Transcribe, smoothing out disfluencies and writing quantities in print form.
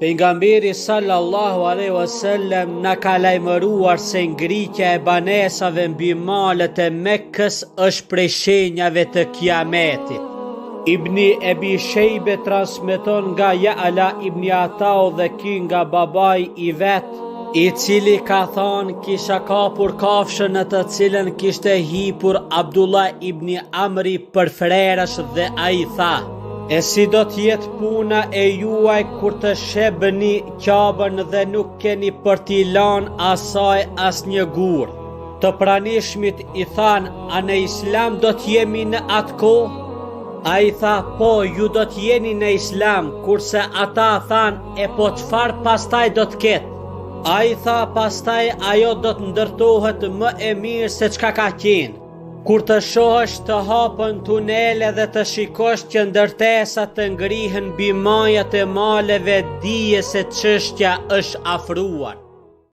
Pejgamberi sallallahu alaihi wasallam na ka lajmëruar se ngritja e banesave mbi malet e Mekkës është prej shenjave të Kiametit. Ibni Ebi Shejbe transmeton nga Ja'la ibn Atau dhe ky nga babai i vet, i cili ka thonë kisha kapur kafshën në të cilën kishte hipur Abdullah ibn Amri për frerësh dhe ai tha: "E si do t'jetë puna e juaj kur të shebëni Ka'bën dhe nuk keni për t'i lanë asaj asnjë gur?" Të pranishmit i than: "A në Islam do t'jemi në atë kohë?" Ai tha: "Po, ju do t'jeni në Islam", kurse ata than: "E po çfarë pastaj do t'ketë?" Ai tha: "Pastaj ajo do të ndërtohet më e mirë se çka ka qenë. Kur të shohësh të hapën tunele dhe të shikosh që ndërtesat të ngrihen mbi majat e maleve, dije se çështja është afruar."